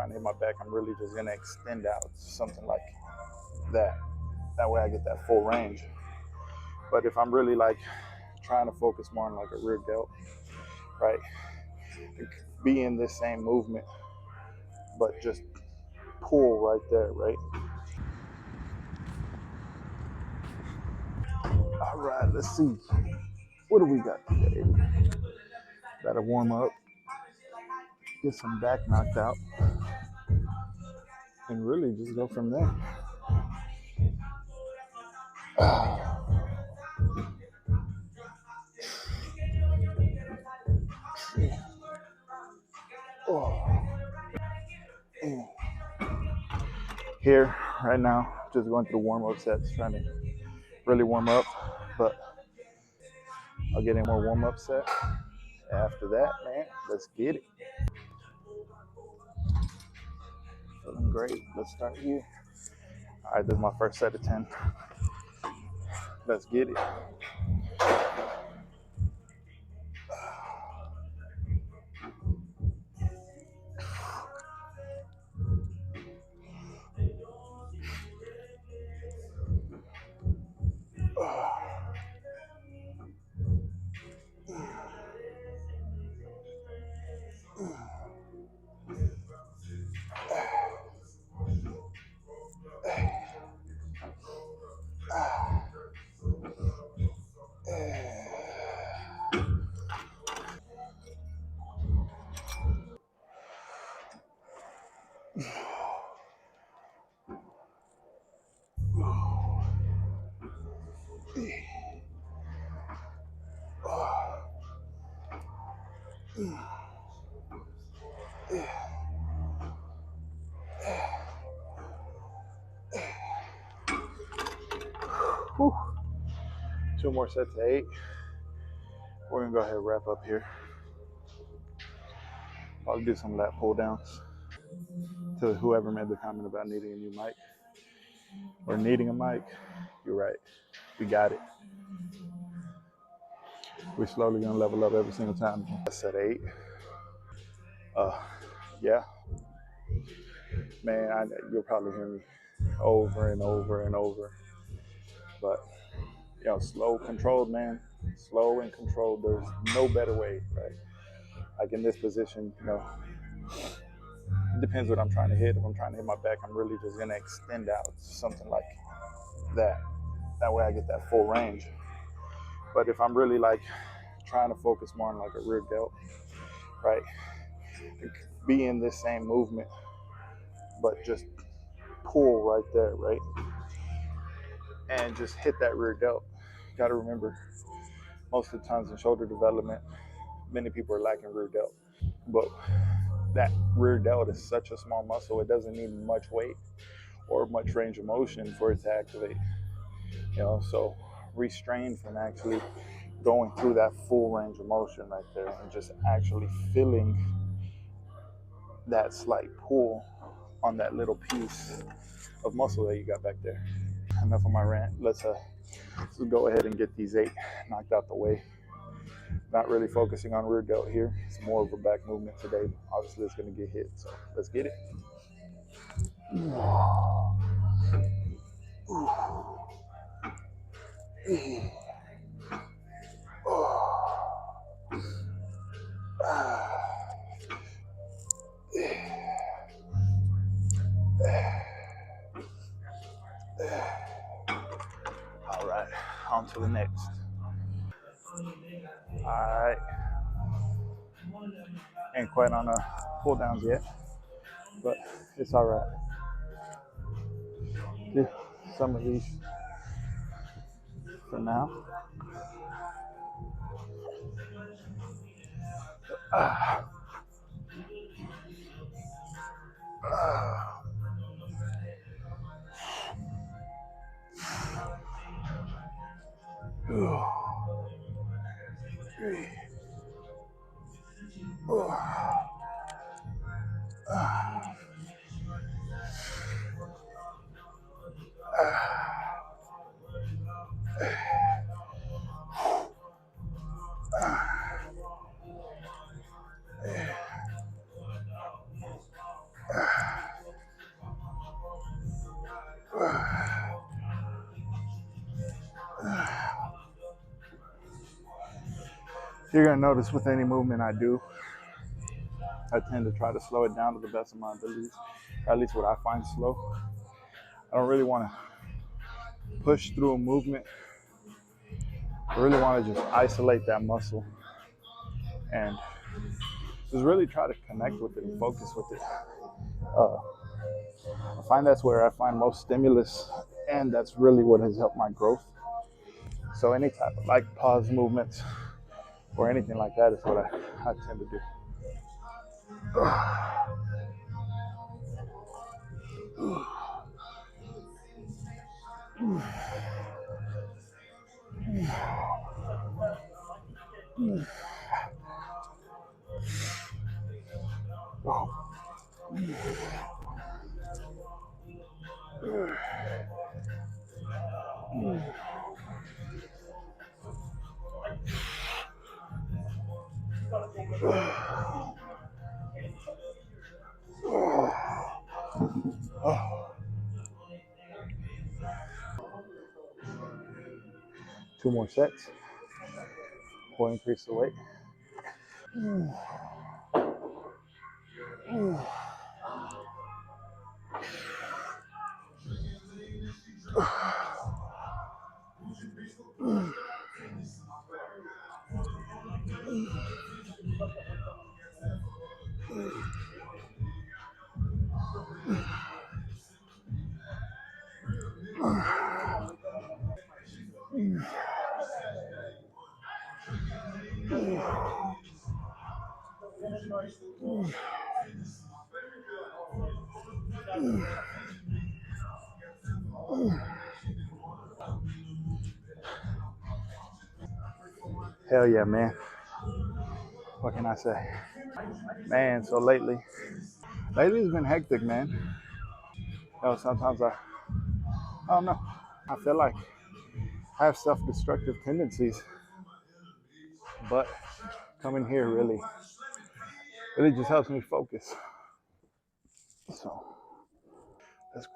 trying to hit my back, I'm really just gonna extend out, something like that. That way I get that full range. But if I'm really like trying to focus more on like a rear delt, right? Be in this same movement, but just pull right there, right? All right, let's see. What do we got today? Gotta warm up, get some back knocked out, and really just go from there. Oh. Here, right now, just going through warm-up sets, trying to really warm up, but I'll get in more warm-up set. After that, man, let's get it. Feeling great. Let's start here. All right, this is my first set of 10. Let's get it. Whew. 2 more sets of 8. We're gonna go ahead and wrap up here. Probably do some lat pull downs. To whoever made the comment about needing a new mic or needing a mic, you're right. We got it. We're slowly gonna level up every single time. Set 8. Yeah, man, you'll probably hear me over and over and over. But slow, controlled, man. Slow and controlled. There's no better way, right? Like in this position, it depends what I'm trying to hit. If I'm trying to hit my back, I'm really just gonna extend out, something like that. That way I get that full range. But if I'm really like trying to focus more on like a rear delt, right? Be in this same movement, but just pull right there, right? And just hit that rear delt. You gotta remember, most of the times in shoulder development, many people are lacking rear delt. But that rear delt is such a small muscle, it doesn't need much weight or much range of motion for it to activate. So restrain from actually going through that full range of motion right there and just actually feeling that slight pull on that little piece of muscle that you got back there. Enough of my rant. Let's go ahead and get these 8 knocked out the way. Not really focusing on rear delt here. It's more of a back movement today. Obviously, it's going to get hit. So let's get it. All right, on to the next. All right. Ain't quite on the pull downs yet, but it's all right. Do some of these for now. You're gonna notice with any movement I do, I tend to try to slow it down to the best of my abilities, or at least what I find slow. I don't really want to push through a movement. I really want to just isolate that muscle and just really try to connect with it and focus with it. Uh, I find that's where I find most stimulus, and that's really what has helped my growth. So any type of like pause movements or anything like that is what I tend to do. Two more sets. We'll increase the weight. Hell yeah, man. What can I say? Man, so lately it's been hectic, man. Sometimes I don't know. I feel like I have self-destructive tendencies, but coming here really just helps me focus. So let's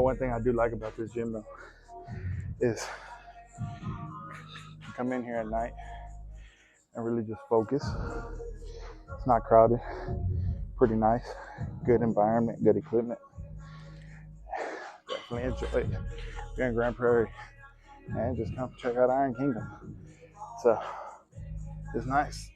one thing I do like about this gym though is you come in here at night and really just focus. It's not crowded, pretty nice, good environment, good equipment. Definitely enjoy it. If you're in Grand Prairie, and just come check out Iron Kingdom. So it's nice.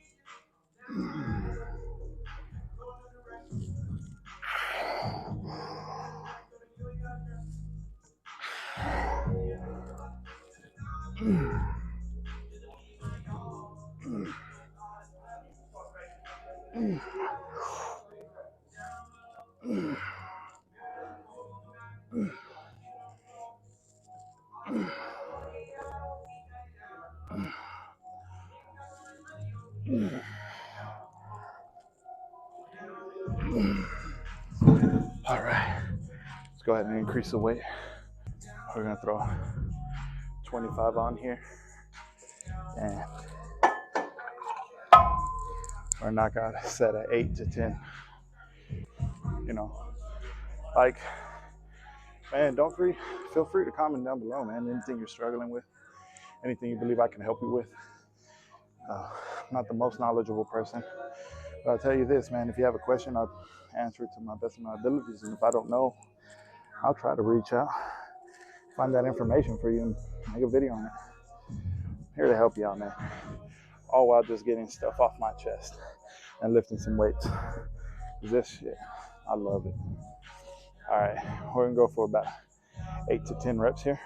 All right, let's go ahead and increase the weight. We're gonna throw 25 on here, and or knock out a set of 8 to 10. You know, like, man, feel free to comment down below, man. Anything you're struggling with, anything you believe I can help you with. I'm not the most knowledgeable person, but I'll tell you this, man. If you have a question, I'll answer it to my best of my abilities. And if I don't know, I'll try to reach out, find that information for you, and make a video on it. I'm here to help you out, man. All while just getting stuff off my chest and lifting some weights. This shit, I love it. All right, we're gonna go for about 8 to 10 reps here.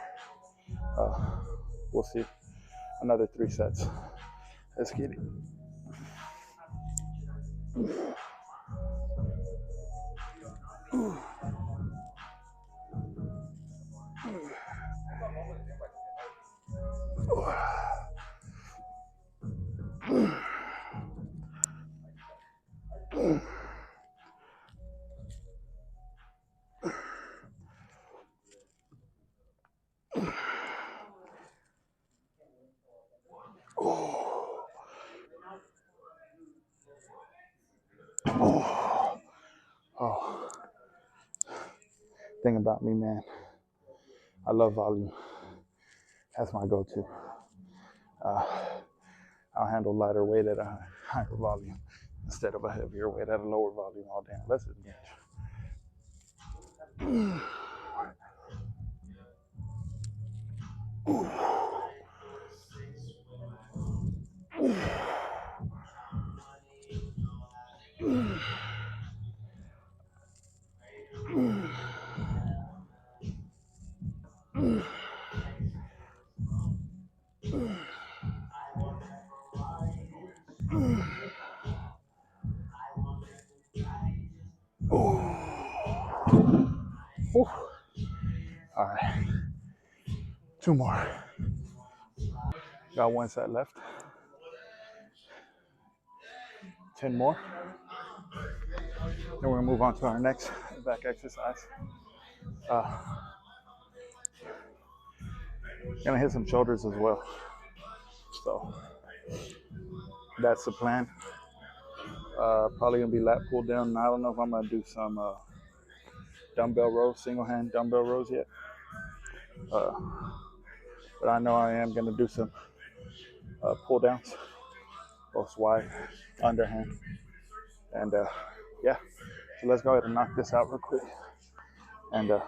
We'll see. Another 3 sets. Let's get it. Oh, thing about me, man, I love volume. That's my go-to. Uh, I'll handle lighter weight at a higher volume instead of a heavier weight at a lower volume all day, unless it's bench. Whew. All right, 2 more. Got 1 set left. 10 more. Then we're gonna move on to our next back exercise. Gonna hit some shoulders as well. So that's the plan. Probably gonna be lat pull down. I don't know if I'm gonna do some dumbbell rows, single hand dumbbell rows yet. But I know I am gonna do some pull downs, both wide, underhand, and yeah. So let's go ahead and knock this out real quick, and we'll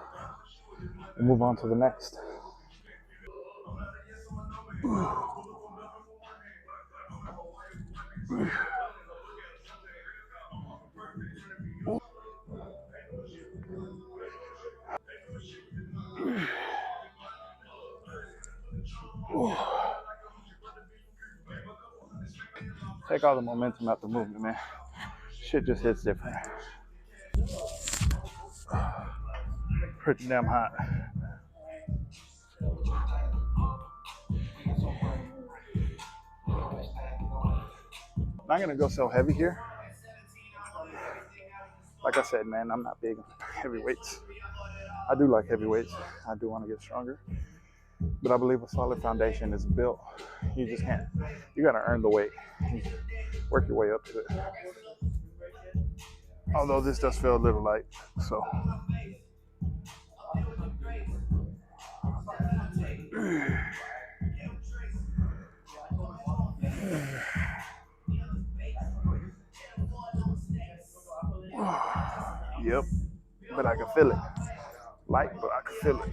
move on to the next. Take all the momentum out the movement, man. Shit just hits different. Pretty damn hot. Not gonna go so heavy here. Like I said, man, I'm not big on heavy weights. I do like heavy weights. I do want to get stronger. But I believe a solid foundation is built. You just can't. You gotta earn the weight. You work your way up to it. Although this does feel a little light, so. Yep, but I can feel it. Light, but I can feel it.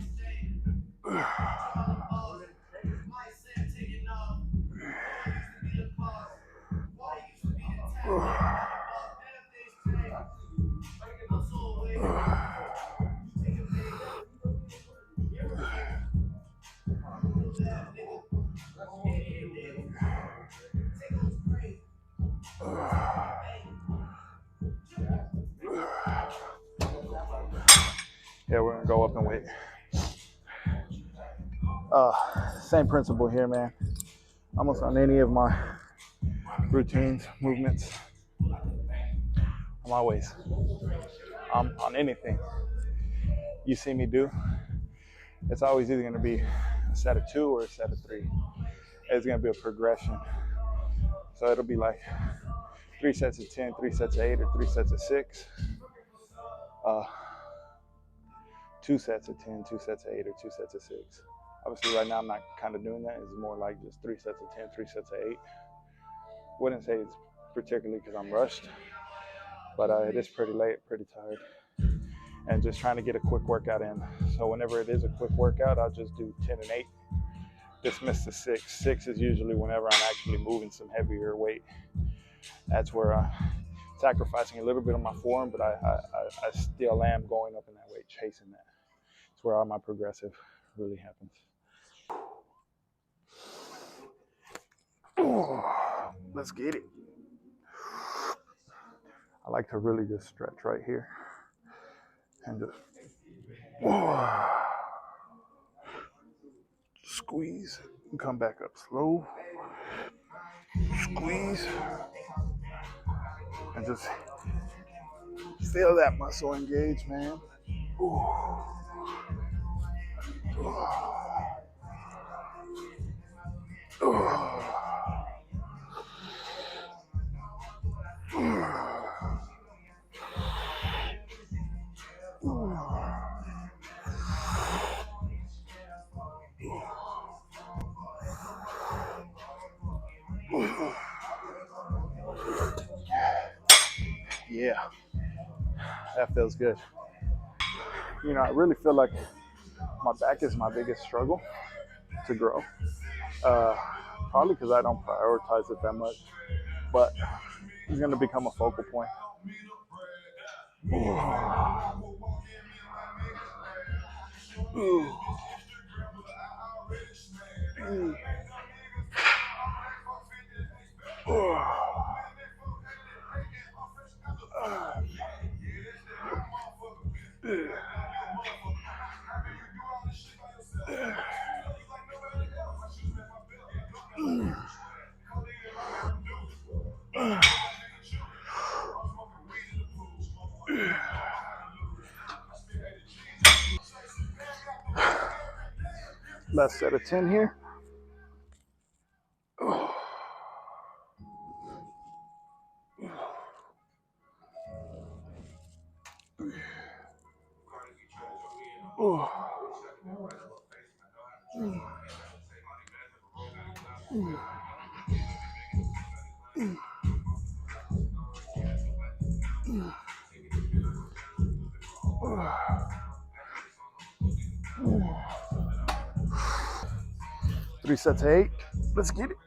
Yeah, we're gonna go up and weight. Same principle here, man. Almost on any of my routines, movements, I'm always on anything you see me do. It's always either gonna be a set of 2 or a set of 3. It's gonna be a progression. So it'll be like 3 sets of 10, 3 sets of 8, or 3 sets of 6. 2 sets of 10, 2 sets of 8, or 2 sets of 6. Obviously, right now I'm not kind of doing that. It's more like just 3 sets of 10, 3 sets of 8. Wouldn't say it's particularly because I'm rushed, but it is pretty late, pretty tired, and just trying to get a quick workout in. So whenever it is a quick workout, I'll just do 10 and 8. Dismiss the 6. 6 is usually whenever I'm actually moving some heavier weight. That's where I'm sacrificing a little bit of my form, but I still am going up in that weight, chasing that. It's where all my progressive really happens. Oh, let's get it. I like to really just stretch right here and just squeeze and come back up slow. Squeeze and just Feel that muscle engage, man. Ooh. Yeah, that feels good. You know, I really feel like my back is my biggest struggle to grow. Uh, Probably because I don't prioritize it that much, but it's going to become a focal point. Last set of 10 here. Oh. 3 sets of 8. Let's get it.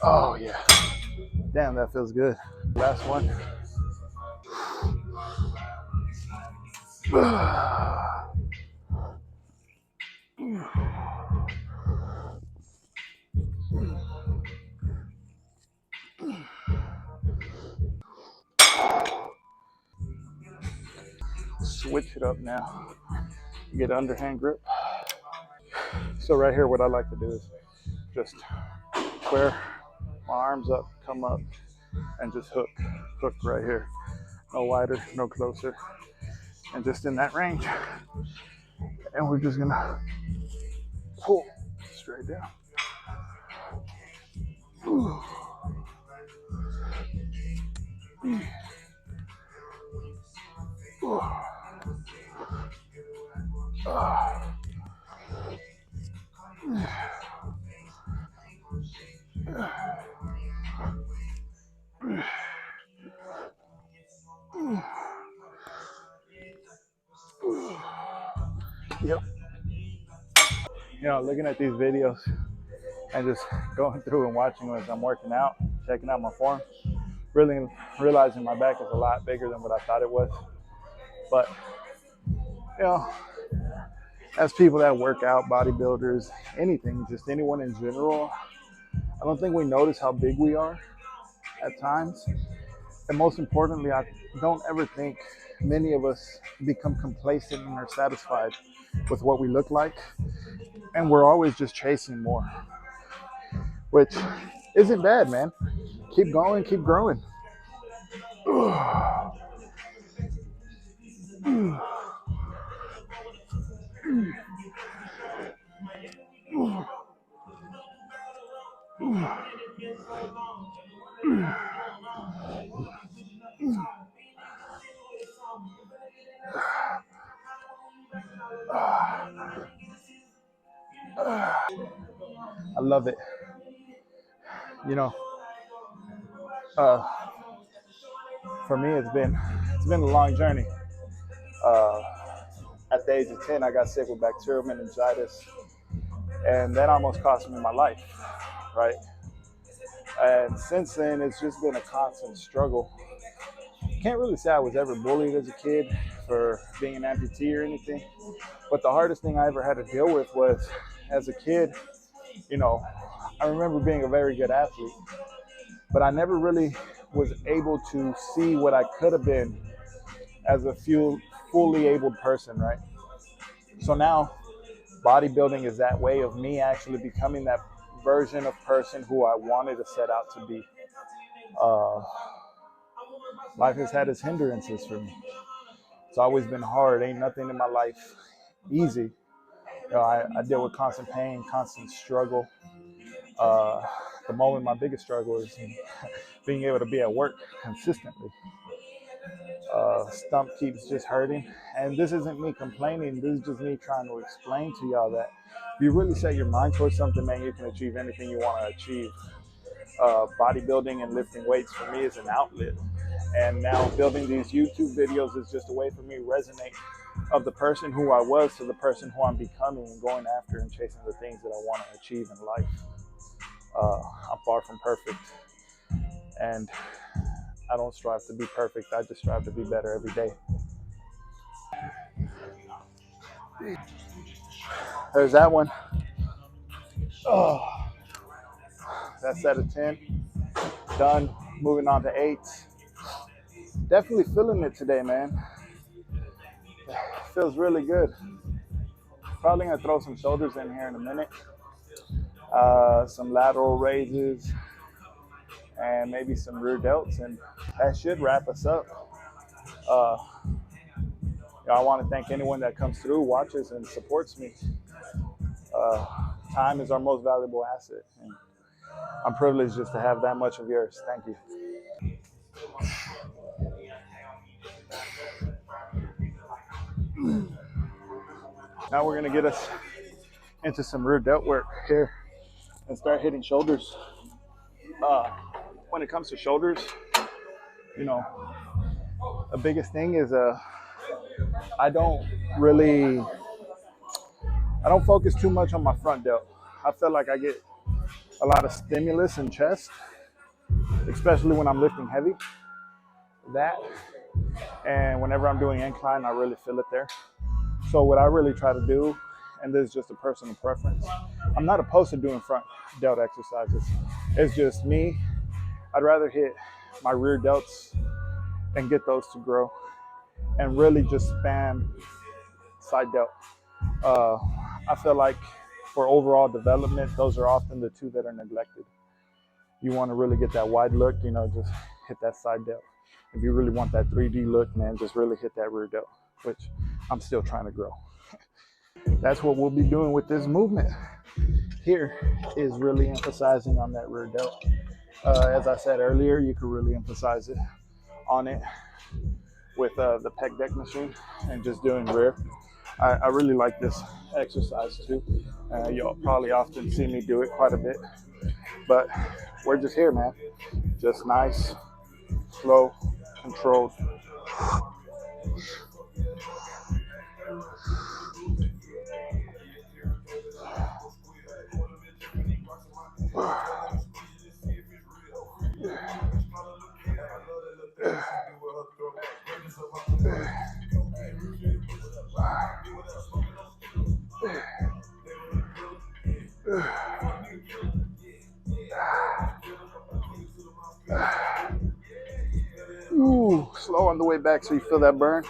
Oh, yeah. Damn, that feels good. Last one. Switch it up now. Get underhand grip. So right here, what I like to do is just square my arms up, come up, and just hook. Hook right here. No wider, no closer. And just in that range. And we're just gonna pull straight down. Yep. You know, looking at these videos and just going through and watching as I'm working out, checking out my form, really realizing my back is a lot bigger than what I thought it was. But, you know, as people that work out, bodybuilders, anything, just anyone in general, I don't think we notice how big we are at times. And most importantly, I don't ever think many of us become complacent and are satisfied with what we look like. And we're always just chasing more, which isn't bad, man. Keep going, keep growing. I love it. You know, uh, for me, it's been a long journey. Uh, at the age of 10, I got sick with bacterial meningitis, and that almost cost me my life, right? And since then, it's just been a constant struggle. Can't really say I was ever bullied as a kid. for being an amputee or anything. But the hardest thing I ever had to deal with was, as a kid, you know, I remember being a very good athlete, but I never really was able to see what I could have been as a fully able person, right? So now bodybuilding is that way of me actually becoming that version of person who I wanted to set out to be. Uh, Life has had its hindrances for me. It's always been hard. Ain't nothing in my life easy. I deal with constant pain, constant struggle. At the moment, my biggest struggle is being able to be at work consistently. Stump keeps just hurting. And this isn't me complaining. This is just me trying to explain to y'all that if you really set your mind towards something, man, you can achieve anything you want to achieve. Bodybuilding and lifting weights for me is an outlet. And now building these YouTube videos is just a way for me to resonate of the person who I was to the person who I'm becoming and going after and chasing the things that I want to achieve in life. I'm far from perfect. And I don't strive to be perfect. I just strive to be better every day. There's that one. Oh, that's at a 10. Done. Moving on to 8. Definitely feeling it today, man. Feels really good. Probably gonna throw some shoulders in here in a minute. Some lateral raises and maybe some rear delts, and that should wrap us up. I want to thank anyone that comes through, watches, and supports me. Time is our most valuable asset, and I'm privileged just to have that much of yours. Thank you. Now we're gonna get us into some rear delt work here and start hitting shoulders. When it comes to shoulders, you know, the biggest thing is I don't focus too much on my front delt. I feel like I get a lot of stimulus in chest, especially when I'm lifting heavy. That, and whenever I'm doing incline, I really feel it there. So what I really try to do, and this is just a personal preference, I'm not opposed to doing front delt exercises. It's just me. I'd rather hit my rear delts and get those to grow and really just spam side delt. I feel like for overall development, those are often the two that are neglected. You want to really get that wide look, just hit that side delt. If you really want that 3D look, man, just really hit that rear delt, which I'm still trying to grow. That's what we'll be doing with this movement. Here is really emphasizing on that rear delt. As I said earlier, you could really emphasize it on it with the pec deck machine and just doing rear. I really like this exercise too. You'll probably often see me do it quite a bit, but we're just here, man. Just nice, slow, controlled. Ooh, slow on the way back so you feel that burn.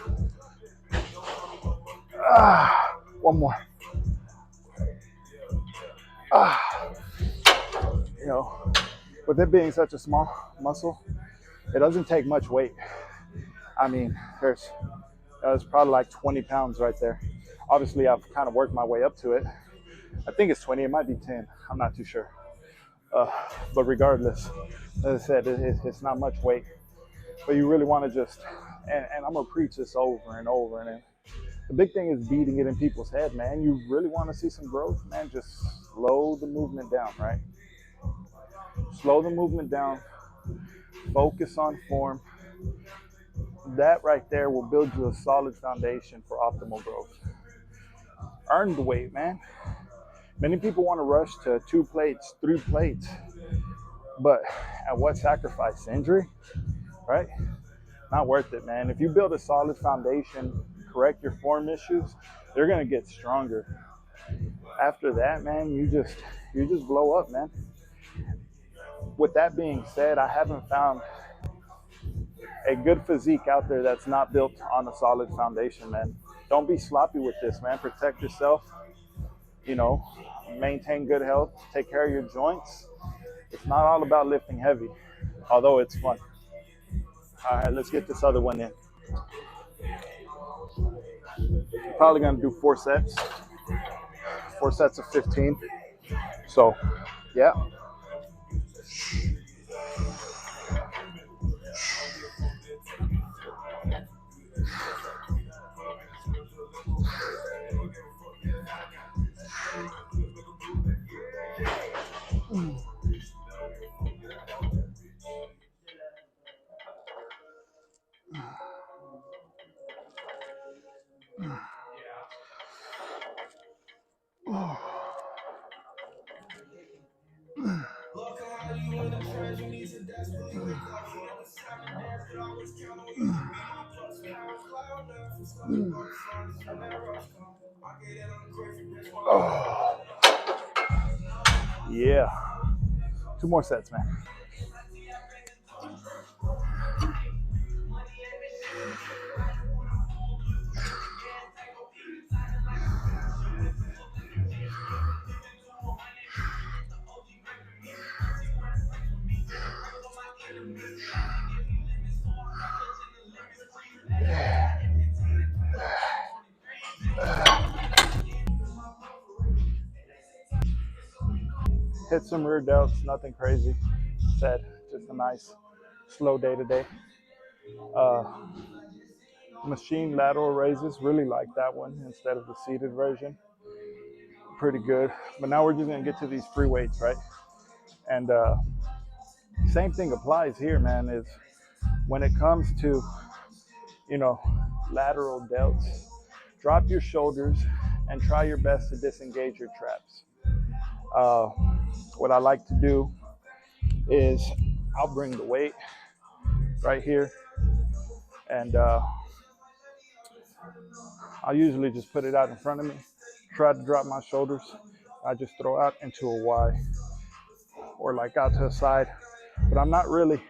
One more. With it being such a small muscle, it doesn't take much weight. I mean, there's probably like 20 pounds right there. Obviously, I've kind of worked my way up to it. I think it's 20. It might be 10. I'm not too sure. But regardless, as I said, it's not much weight. But you really want to just, and I'm going to preach this over and over. And the big thing is beating it in people's head, man. You really want to see some growth, man, just slow the movement down, right? Slow the movement down. Focus on form. That right there will build you a solid foundation for optimal growth. Earn the weight, man. Many people want to rush to 2 plates, 3 plates, but at what sacrifice? Injury, right? Not worth it, man. If you build a solid foundation, correct your form issues, they're gonna get stronger. After that, man, you just blow up, man. With that being said, I haven't found a good physique out there that's not built on a solid foundation, man. Don't be sloppy with this, man. Protect yourself, you know, maintain good health, take care of your joints. It's not all about lifting heavy, although it's fun. All right, let's get this other one in. Probably gonna do 4 sets, 4 sets of 15. So, yeah. Oh, yeah. 2 more sets, man. Hit some rear delts, nothing crazy. Said just a nice slow day today. Uh, machine lateral raises, really like that one instead of the seated version. Pretty good. But now we're just gonna get to these free weights, right? And same thing applies here, man. Is when it comes to you know lateral delts, drop your shoulders and try your best to disengage your traps. Uh, what I like to do is I'll bring the weight right here and I'll usually just put it out in front of me, try to drop my shoulders. I just throw out into a Y or like out to the side, but I'm not really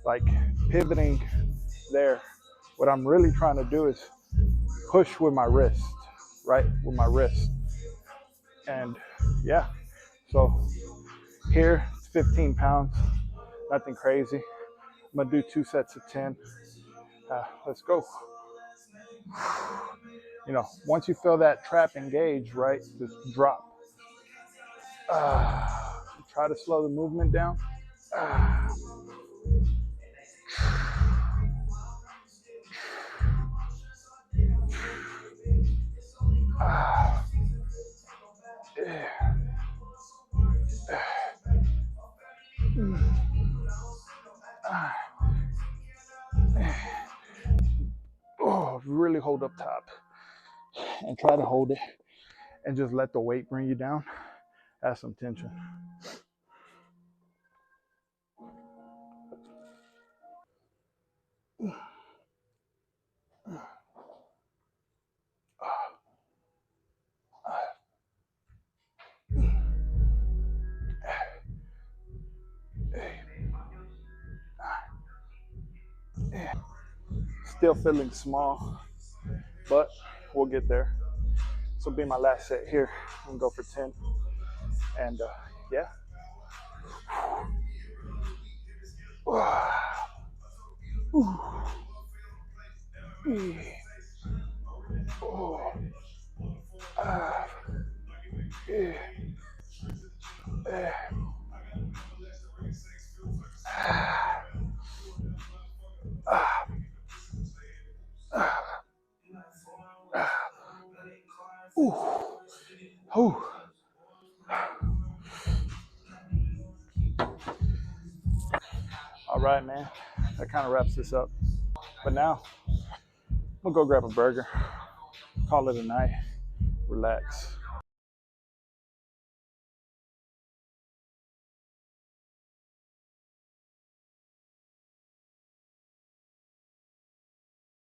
like pivoting there. What I'm really trying to do is push with my wrist, right? With my wrist. And yeah, so here it's 15 pounds, nothing crazy. I'm gonna do 2 sets of 10. Let's go. Once you feel that trap engage, right, just drop. Try to slow the movement down. Uh, really hold up top and try to hold it and just let the weight bring you down. Add some tension. Still feeling small, but we'll get there. This will be my last set here. I'm gonna go for 10. And yeah. All right, man. That kind of wraps this up. But now, I'm gonna go grab a burger, call it a night, relax.